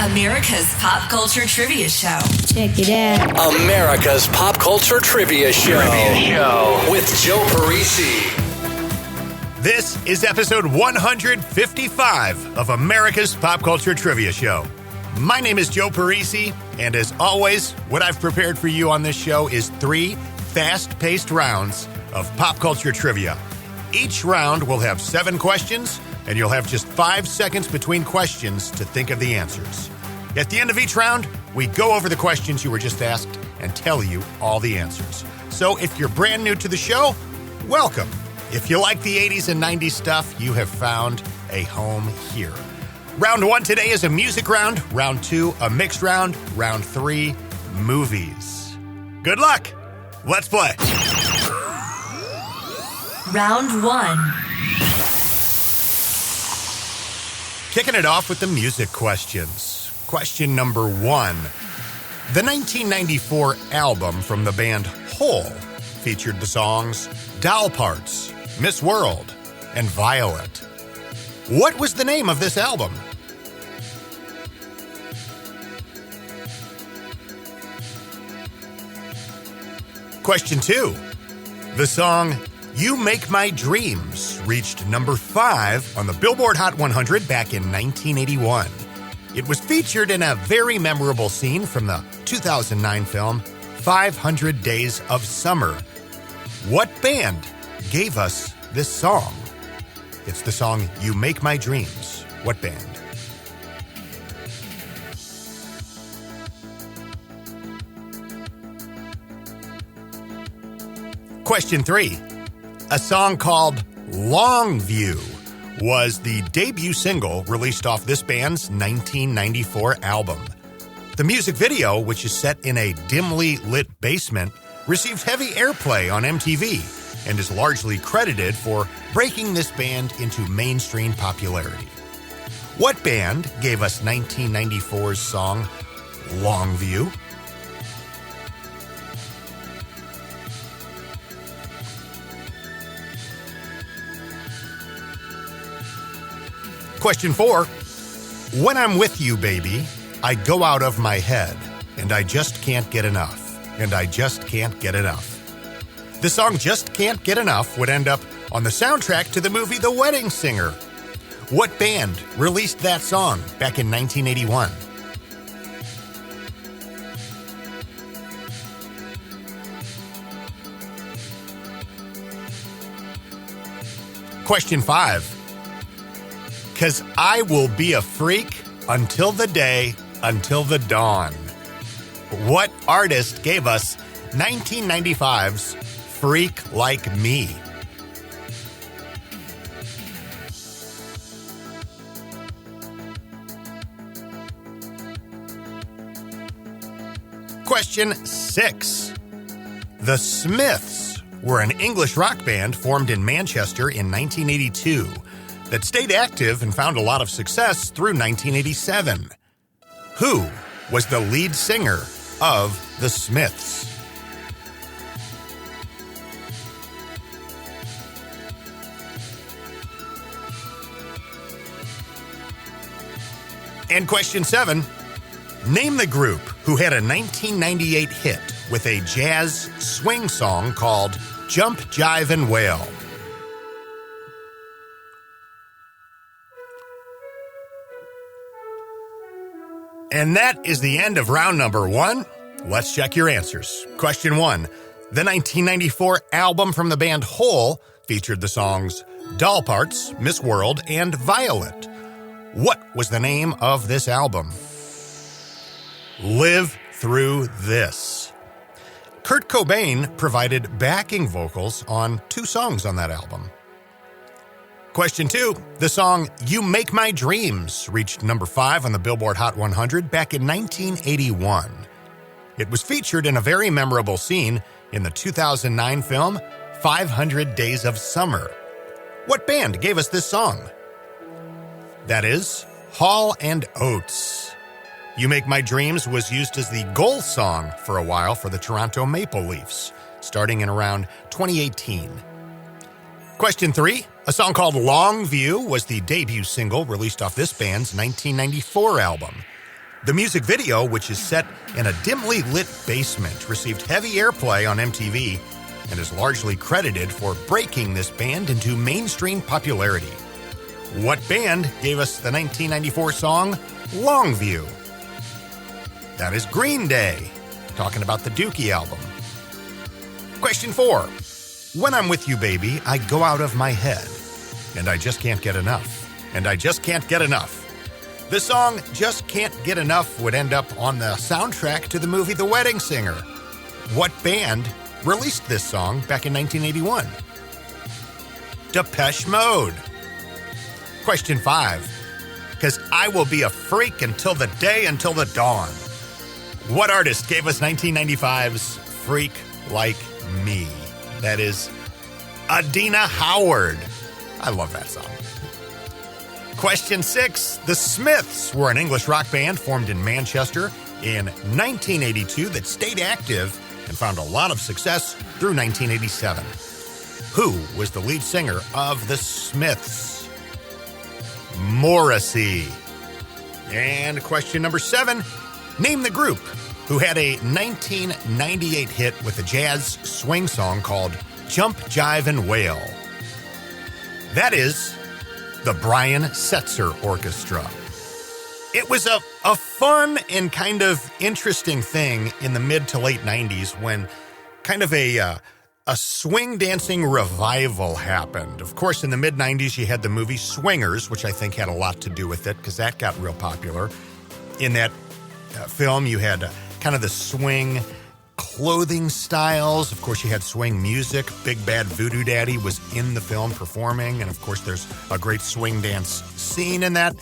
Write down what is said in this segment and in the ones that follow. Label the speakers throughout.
Speaker 1: America's Pop Culture Trivia Show.
Speaker 2: Check it out.
Speaker 3: America's Pop Culture Trivia Show. With Joe Parisi.
Speaker 4: This is episode 155 of America's Pop Culture Trivia Show. My name is Joe Parisi, and as always, what I've prepared for you on this show is 3 fast-paced rounds of pop culture trivia. Each round will have 7 questions, and you'll have just 5 seconds between questions to think of the answers. At the end of each round, we go over the questions you were just asked and tell you all the answers. So if you're brand new to the show, welcome. If you like the 80s and 90s stuff, you have found a home here. Round 1 today is a music round. Round 2, a mixed round. Round 3, movies. Good luck. Let's play.
Speaker 1: Round 1.
Speaker 4: Kicking it off with the music questions. Question number 1. The 1994 album from the band Hole featured the songs Doll Parts, Miss World, and Violet. What was the name of this album? Question 2. The song You Make My Dreams reached number 5 on the Billboard Hot 100 back in 1981. It was featured in a very memorable scene from the 2009 film 500 Days of Summer. What band gave us this song? It's the song You Make My Dreams. What band? Question 3. A song called Longview was the debut single released off this band's 1994 album. The music video, which is set in a dimly lit basement, received heavy airplay on MTV and is largely credited for breaking this band into mainstream popularity. What band gave us 1994's song Longview? Question 4. When I'm with you, baby, I go out of my head, and I just can't get enough, and I just can't get enough. The song Just Can't Get Enough would end up on the soundtrack to the movie The Wedding Singer. What band released that song back in 1981? Question 5. 'Cause I will be a freak until the dawn. What artist gave us 1995's Freak Like Me? Question 6. The Smiths were an English rock band formed in Manchester in 1982 that stayed active and found a lot of success through 1987. Who was the lead singer of the Smiths? And question 7. Name the group who had a 1998 hit with a jazz swing song called Jump, Jive, and Wail. And that is the end of round number 1. Let's check your answers. Question 1. The 1994 album from the band Hole featured the songs Doll Parts, Miss World, and Violet. What was the name of this album? Live Through This. Kurt Cobain provided backing vocals on 2 songs on that album. Question 2. The song You Make My Dreams reached number 5 on the Billboard Hot 100 back in 1981. It was featured in a very memorable scene in the 2009 film 500 Days of Summer. What band gave us this song? That is Hall & Oates. You Make My Dreams was used as the goal song for a while for the Toronto Maple Leafs, starting in around 2018. Question 3. A song called Longview was the debut single released off this band's 1994 album. The music video, which is set in a dimly lit basement, received heavy airplay on MTV and is largely credited for breaking this band into mainstream popularity. What band gave us the 1994 song Longview? That is Green Day, talking about the Dookie album. Question 4. When I'm with you, baby, I go out of my head, and I just can't get enough. And I just can't get enough. The song Just Can't Get Enough would end up on the soundtrack to the movie The Wedding Singer. What band released this song back in 1981? Depeche Mode. Question 5. 'Cause I will be a freak until the dawn. What artist gave us 1995's Freak Like Me? That is Adina Howard. I love that song. Question 6. The Smiths were an English rock band formed in Manchester in 1982 that stayed active and found a lot of success through 1987. Who was the lead singer of the Smiths? Morrissey. And question number 7. Name the group who had a 1998 hit with a jazz swing song called Jump, Jive, and Wail. That is the Brian Setzer Orchestra. It was a fun and kind of interesting thing in the mid to late 90s when kind of a swing dancing revival happened. Of course, in the mid 90s, you had the movie Swingers, which I think had a lot to do with it because that got real popular. In that film, you had kind of the swing clothing styles. Of course, you had swing music. Big Bad Voodoo Daddy was in the film performing. And of course, there's a great swing dance scene in that.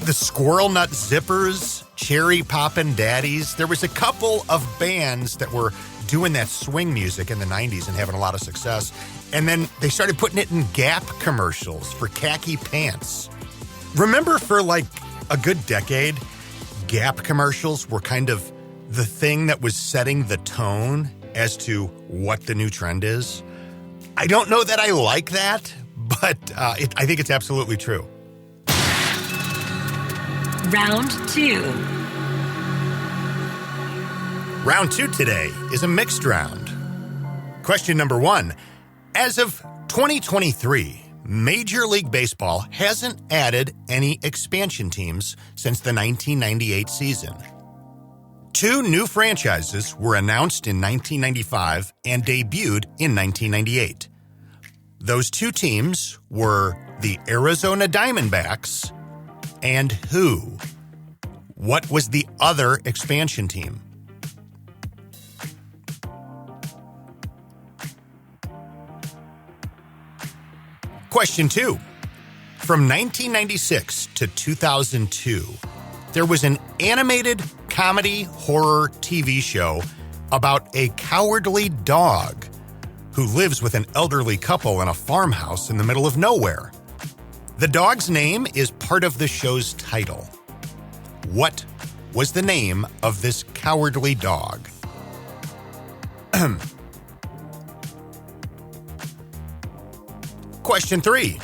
Speaker 4: The Squirrel Nut Zippers, Cherry Poppin' Daddies. There was a couple of bands that were doing that swing music in the 90s and having a lot of success. And then they started putting it in Gap commercials for khaki pants. Remember for like a good decade, Gap commercials were kind of the thing that was setting the tone as to what the new trend is. I don't know that I like that, but I think it's absolutely true.
Speaker 1: Round 2.
Speaker 4: Round 2 today is a mixed round. Question number 1. As of 2023, Major League Baseball hasn't added any expansion teams since the 1998 season. 2 new franchises were announced in 1995 and debuted in 1998. Those 2 teams were the Arizona Diamondbacks and who? What was the other expansion team? Question 2. From 1996 to 2002, there was an animated comedy horror TV show about a cowardly dog who lives with an elderly couple in a farmhouse in the middle of nowhere. The dog's name is part of the show's title. What was the name of this cowardly dog? Question 3.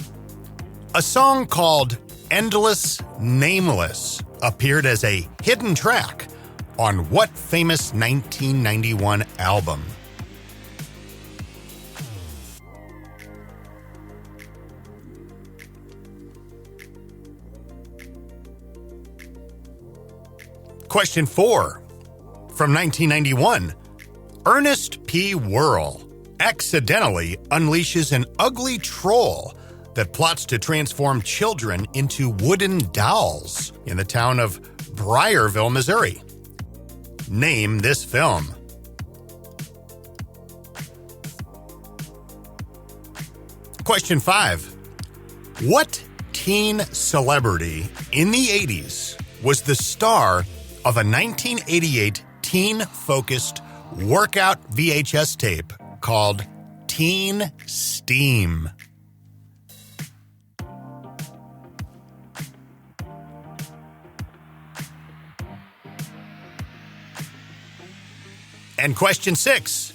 Speaker 4: A song called Endless Nameless appeared as a hidden track on what famous 1991 album? Question 4. From 1991, Ernest P. Worrell accidentally unleashes an ugly troll that plots to transform children into wooden dolls in the town of Briarville, Missouri. Name this film. Question 5. What teen celebrity in the 80s was the star of a 1988 teen-focused workout VHS tape called Teen Steam? And question 6.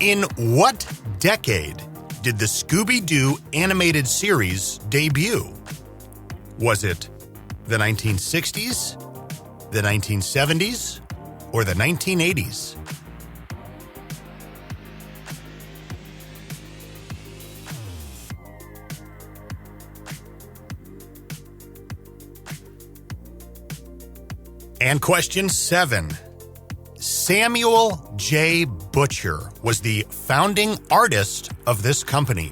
Speaker 4: In what decade did the Scooby-Doo animated series debut? Was it The 1960s, the 1970s, or the 1980s? And question 7. Samuel J. Butcher was the founding artist of this company,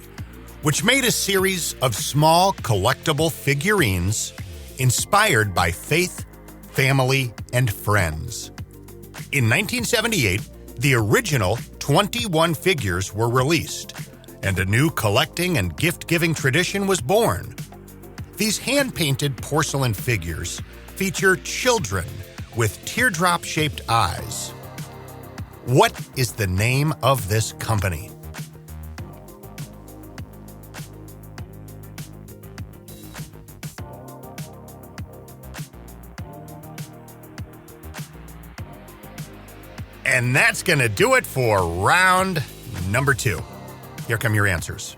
Speaker 4: which made a series of small collectible figurines inspired by faith, family, and friends. In 1978, the original 21 figures were released, and a new collecting and gift-giving tradition was born. These hand-painted porcelain figures feature children with teardrop-shaped eyes. What is the name of this company? And that's going to do it for round number 2. Here come your answers.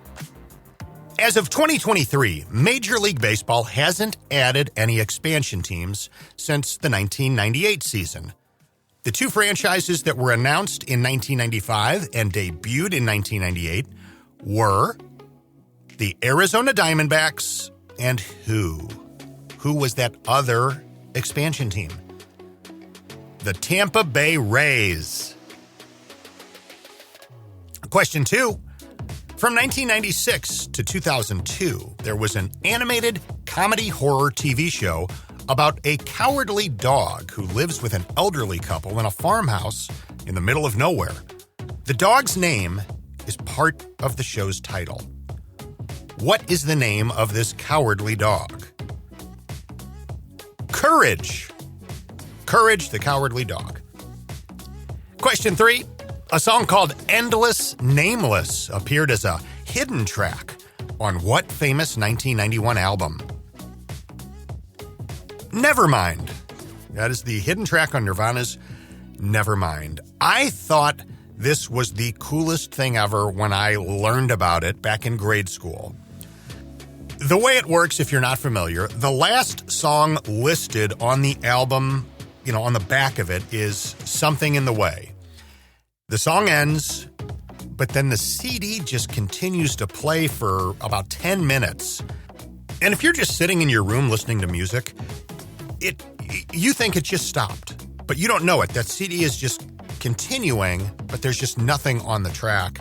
Speaker 4: As of 2023, Major League Baseball hasn't added any expansion teams since the 1998 season. The 2 franchises that were announced in 1995 and debuted in 1998 were the Arizona Diamondbacks and who? Who was that other expansion team? The Tampa Bay Rays. Question 2. From 1996 to 2002, there was an animated comedy horror TV show about a cowardly dog who lives with an elderly couple in a farmhouse in the middle of nowhere. The dog's name is part of the show's title. What is the name of this cowardly dog? Courage. Courage, the Cowardly Dog. Question 3. A song called Endless Nameless appeared as a hidden track on what famous 1991 album? Nevermind. That is the hidden track on Nirvana's Nevermind. I thought this was the coolest thing ever when I learned about it back in grade school. The way it works, if you're not familiar, the last song listed on the album, on the back of it, is Something in the Way. The song ends, but then the CD just continues to play for about 10 minutes. And if you're just sitting in your room listening to music, you think it just stopped, but you don't know it. That CD is just continuing, but there's just nothing on the track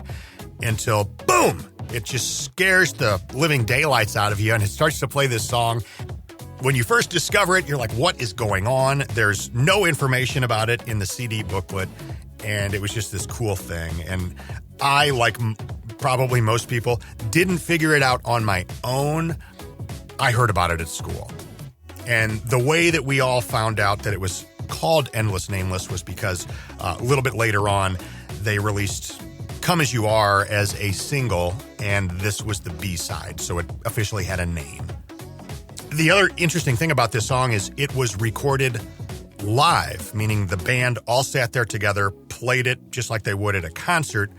Speaker 4: until, boom, it just scares the living daylights out of you, and it starts to play this song. When you first discover it, you're like, what is going on? There's no information about it in the CD booklet, and it was just this cool thing. And I, like probably most people, didn't figure it out on my own. I heard about it at school. And the way that we all found out that it was called Endless Nameless was because a little bit later on, they released Come As You Are as a single, and this was the B-side, so it officially had a name. The other interesting thing about this song is it was recorded live, meaning the band all sat there together, played it just like they would at a concert,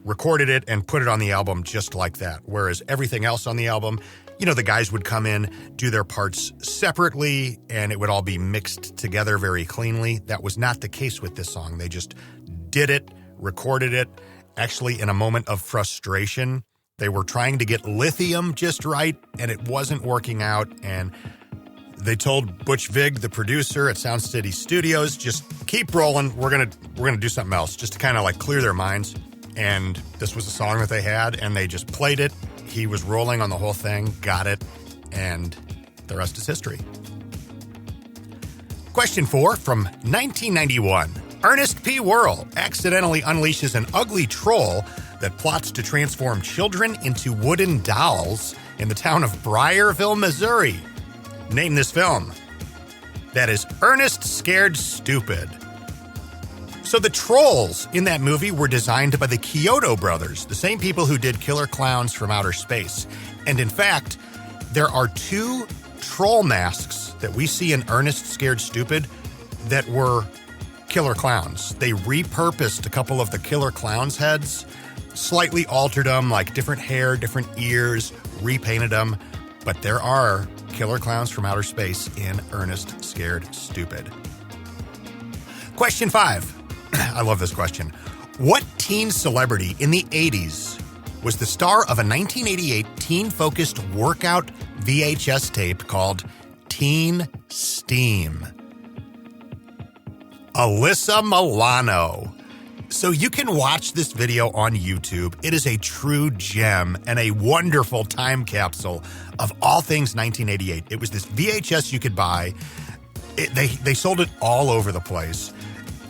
Speaker 4: recorded it, and put it on the album just like that. Whereas everything else on the album, the guys would come in, do their parts separately, and it would all be mixed together very cleanly. That was not the case with this song. They just did it, recorded it, actually in a moment of frustration. They were trying to get lithium just right, and it wasn't working out, and they told Butch Vig, the producer at Sound City Studios, just keep rolling. We're gonna do something else, just to kind of like clear their minds. And this was a song that they had, and they just played it. He was rolling on the whole thing, got it, and the rest is history. Question 4 from 1991. Ernest P. Worrell accidentally unleashes an ugly troll that plots to transform children into wooden dolls in the town of Briarville, Missouri. Name this film. That is Ernest Scared Stupid. So the trolls in that movie were designed by the Kyoto brothers, the same people who did Killer Clowns from Outer Space. And in fact, there are 2 troll masks that we see in Ernest Scared Stupid that were Killer Clowns. They repurposed a couple of the Killer Clowns heads, slightly altered them, like different hair, different ears, repainted them. But there are killer clowns from outer space in Ernest Scared Stupid. Question 5. I love this question. What teen celebrity in the 80s was the star of a 1988 teen-focused workout VHS tape called Teen Steam? Alyssa Milano. So you can watch this video on YouTube. It is a true gem and a wonderful time capsule of all things 1988. It was this VHS you could buy. They sold it all over the place.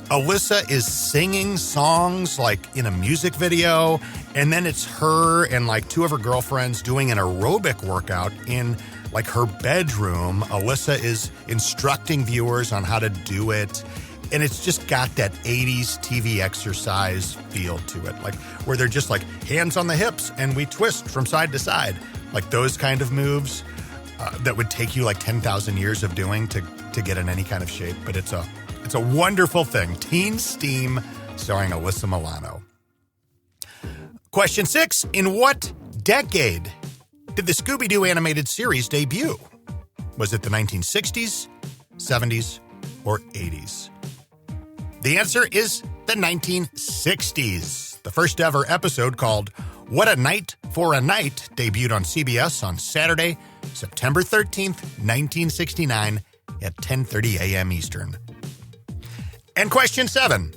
Speaker 4: Alyssa is singing songs like in a music video, and then it's her and like two of her girlfriends doing an aerobic workout in like her bedroom. Alyssa is instructing viewers on how to do it. And it's just got that 80s TV exercise feel to it, like where they're just like hands on the hips and we twist from side to side, like those kind of moves that would take you like 10,000 years of doing to get in any kind of shape. But it's a wonderful thing. Teen Steam, starring Alyssa Milano. Question 6. In what decade did the Scooby-Doo animated series debut? Was it the 1960s, 70s, or 80s? The answer is the 1960s. The first ever episode, called What a Night for a Night, debuted on CBS on Saturday, September 13th, 1969 at 10:30 a.m. Eastern. And question 7.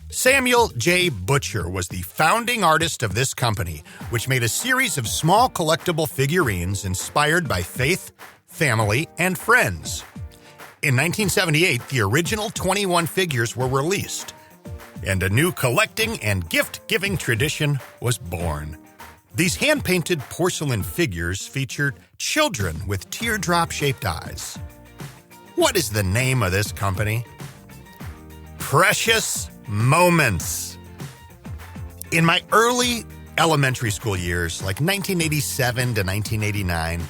Speaker 4: Samuel J. Butcher was the founding artist of this company, which made a series of small collectible figurines inspired by faith, family, and friends. In 1978, the original 21 figures were released, and a new collecting and gift-giving tradition was born. These hand-painted porcelain figures featured children with teardrop-shaped eyes. What is the name of this company? Precious Moments. In my early elementary school years, like 1987 to 1989,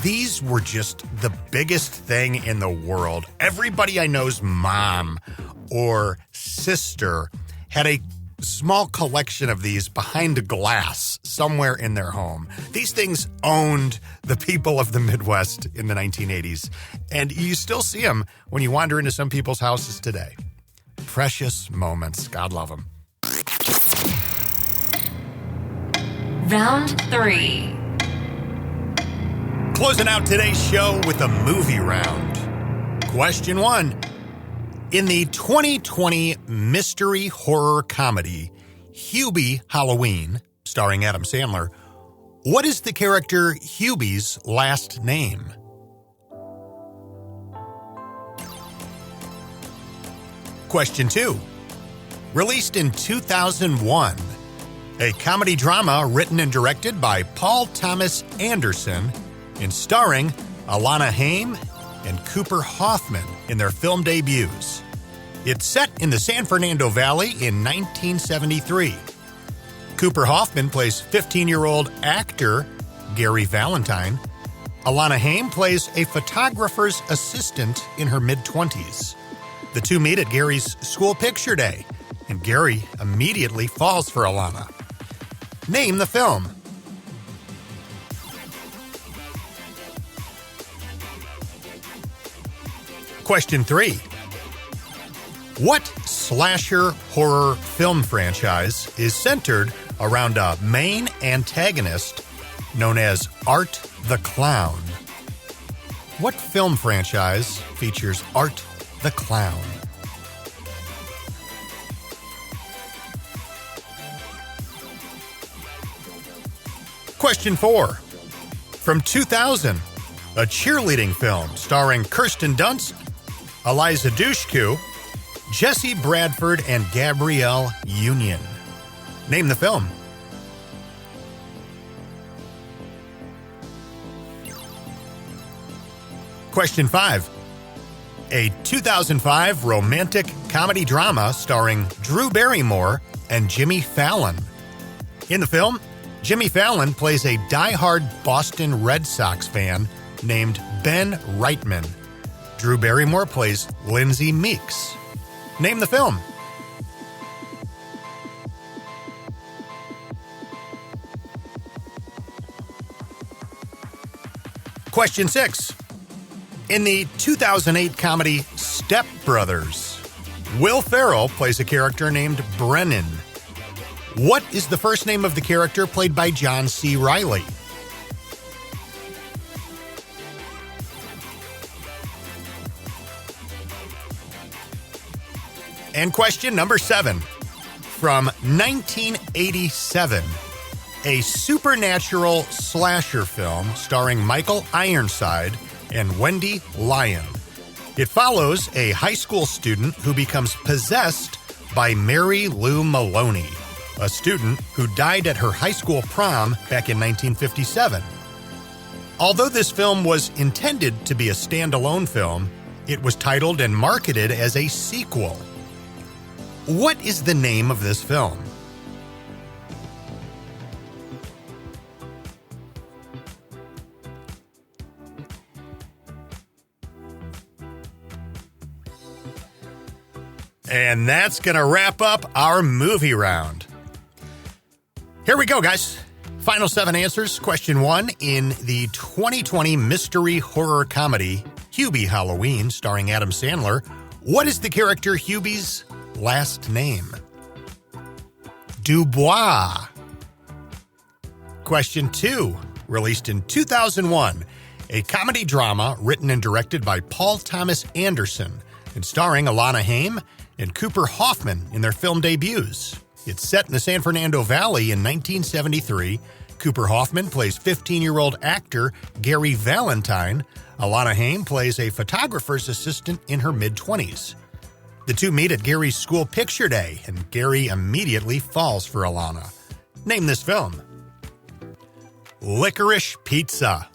Speaker 4: these were just the biggest thing in the world. Everybody I know's mom or sister had a small collection of these behind a glass somewhere in their home. These things owned the people of the Midwest in the 1980s, and you still see them when you wander into some people's houses today. Precious Moments. God love them.
Speaker 1: Round 3.
Speaker 4: Closing out today's show with a movie round. Question 1. In the 2020 mystery horror comedy Hubie Halloween, starring Adam Sandler, what is the character Hubie's last name? Question 2. Released in 2001, a comedy drama written and directed by Paul Thomas Anderson and starring Alana Haim and Cooper Hoffman in their film debuts. It's set in the San Fernando Valley in 1973. Cooper Hoffman plays 15-year-old actor Gary Valentine. Alana Haim plays a photographer's assistant in her mid-20s. The two meet at Gary's school picture day, and Gary immediately falls for Alana. Name the film. Question 3. What slasher horror film franchise is centered around a main antagonist known as Art the Clown? What film franchise features Art the Clown? Question 4. From 2000, a cheerleading film starring Kirsten Dunst, Eliza Dushku, Jesse Bradford, and Gabrielle Union. Name the film. Question 5. A 2005 romantic comedy drama starring Drew Barrymore and Jimmy Fallon. In the film, Jimmy Fallon plays a die-hard Boston Red Sox fan named Ben Reitman. Drew Barrymore plays Lindsay Meeks. Name the film. Question 6. In the 2008 comedy Step Brothers, Will Ferrell plays a character named Brennan. What is the first name of the character played by John C. Reilly? And question number 7. From 1987, a supernatural slasher film starring Michael Ironside and Wendy Lyon. It follows a high school student who becomes possessed by Mary Lou Maloney, a student who died at her high school prom back in 1957. Although this film was intended to be a standalone film, it was titled and marketed as a sequel. What is the name of this film? And that's going to wrap up our movie round. Here we go, guys. Final 7 answers. Question 1. In the 2020 mystery horror comedy Hubie Halloween, starring Adam Sandler, what is the character Hubie's last name? Dubois. Question 2. Released in 2001, a comedy drama written and directed by Paul Thomas Anderson and starring Alana Haim and Cooper Hoffman in their film debuts. It's set in the San Fernando Valley in 1973. Cooper Hoffman plays 15-year-old actor Gary Valentine. Alana Haim plays a photographer's assistant in her mid-20s. The two meet at Gary's school picture day, and Gary immediately falls for Alana. Name this film. Licorice Pizza.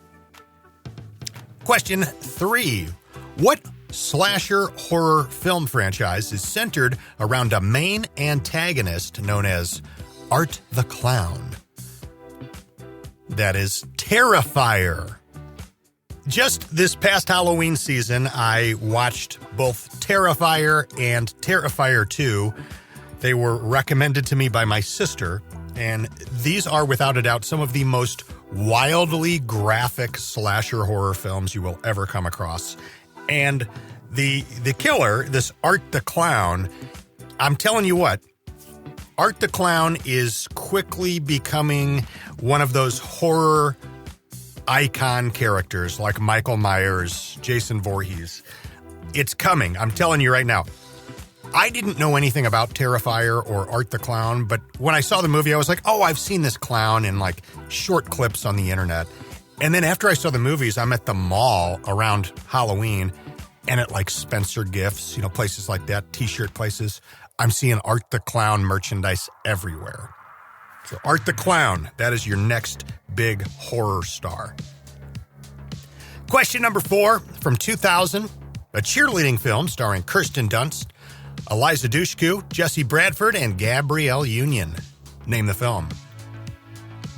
Speaker 4: Question 3. What slasher horror film franchise is centered around a main antagonist known as Art the Clown? That is Terrifier. Just this past Halloween season, I watched both Terrifier and Terrifier 2. They were recommended to me by my sister, and these are without a doubt some of the most wildly graphic slasher horror films you will ever come across. And the killer, this Art the Clown, I'm telling you what, Art the Clown is quickly becoming one of those horror icon characters like Michael Myers, Jason Voorhees. It's coming. I'm telling you right now. I didn't know anything about Terrifier or Art the Clown, but when I saw the movie, I was like, oh, I've seen this clown in like short clips on the internet. And then after I saw the movies, I'm at the mall around Halloween and at like Spencer Gifts, places like that, t-shirt places. I'm seeing Art the Clown merchandise everywhere. So Art the Clown, that is your next big horror star. Question number 4, from 2000, a cheerleading film starring Kirsten Dunst, Eliza Dushku, Jesse Bradford, and Gabrielle Union. Name the film.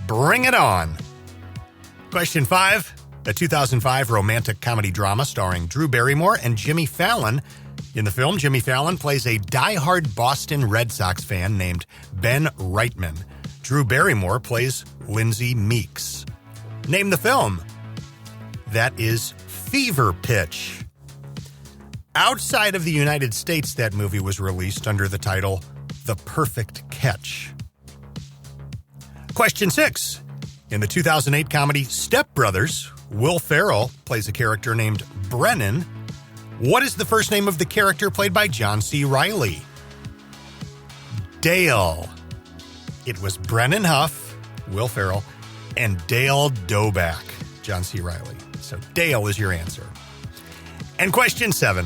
Speaker 4: Bring It On. Question 5, a 2005 romantic comedy drama starring Drew Barrymore and Jimmy Fallon. In the film, Jimmy Fallon plays a diehard Boston Red Sox fan named Ben Reitman. Drew Barrymore plays Lindsay Meeks. Name the film. That is Fever Pitch. Outside of the United States, that movie was released under the title The Perfect Catch. Question 6. In the 2008 comedy Step Brothers, Will Ferrell plays a character named Brennan. What is the first name of the character played by John C. Reilly? Dale. It was Brennan Huff, Will Ferrell, and Dale Doback, John C. Reilly. So Dale is your answer. And question 7.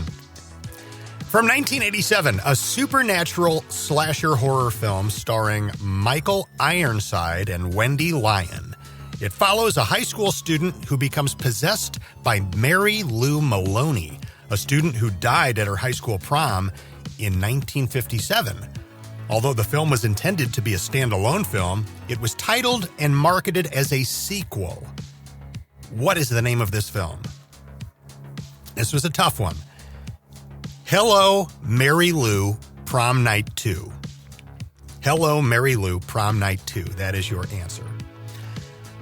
Speaker 4: From 1987, a supernatural slasher horror film starring Michael Ironside and Wendy Lyon. It follows a high school student who becomes possessed by Mary Lou Maloney, a student who died at her high school prom in 1957. Although the film was intended to be a standalone film, it was titled and marketed as a sequel. What is the name of this film? This was a tough one. Hello, Mary Lou, Prom Night 2. Hello, Mary Lou, Prom Night 2. That is your answer.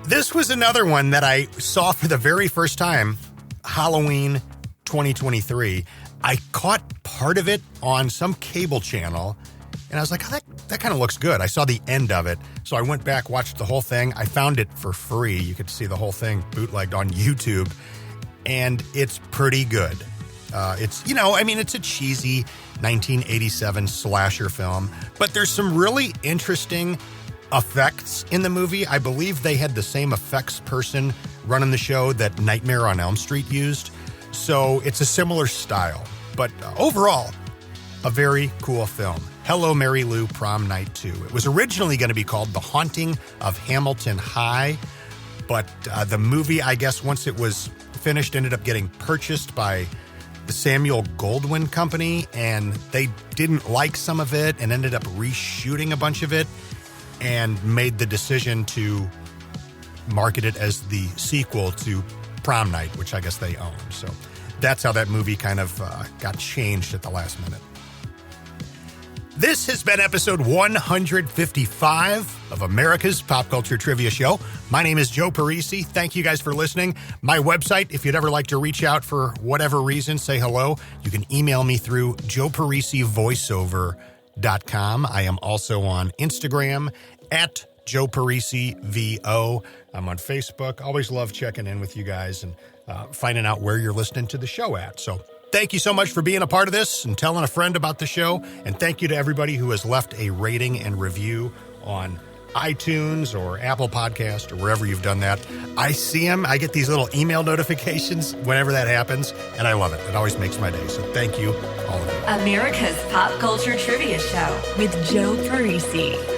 Speaker 4: This was another one that I saw for the very first time Halloween 2023. I caught part of it on some cable channel, and I was like, oh, that kind of looks good. I saw the end of it, so I went back, watched the whole thing. I found it for free. You could see the whole thing bootlegged on YouTube, and it's pretty good. It's a cheesy 1987 slasher film, but there's some really interesting effects in the movie. I believe they had the same effects person running the show that Nightmare on Elm Street used. So it's a similar style, but overall, a very cool film. Hello, Mary Lou, Prom Night 2. It was originally going to be called The Haunting of Hamilton High, but the movie, I guess, once it was finished, ended up getting purchased by the Samuel Goldwyn Company, and they didn't like some of it and ended up reshooting a bunch of it and made the decision to market it as the sequel to Prom Night, which I guess they own. So that's how that movie kind of got changed at the last minute. This has been episode 155 of America's Pop Culture Trivia Show. My name is Joe Parisi. Thank you guys for listening. My website, if you'd ever like to reach out for whatever reason, say hello, you can email me through joeparisivoiceover.com. I am also on Instagram at Joe Parisi VO. I'm on Facebook. Always love checking in with you guys and finding out where you're listening to the show at. So thank you so much for being a part of this and telling a friend about the show. And thank you to everybody who has left a rating and review on iTunes or Apple Podcast or wherever you've done that. I see them. I get these little email notifications whenever that happens, and I love it. It always makes my day. So thank you, all of you.
Speaker 1: America's Pop Culture Trivia Show with Joe Parisi.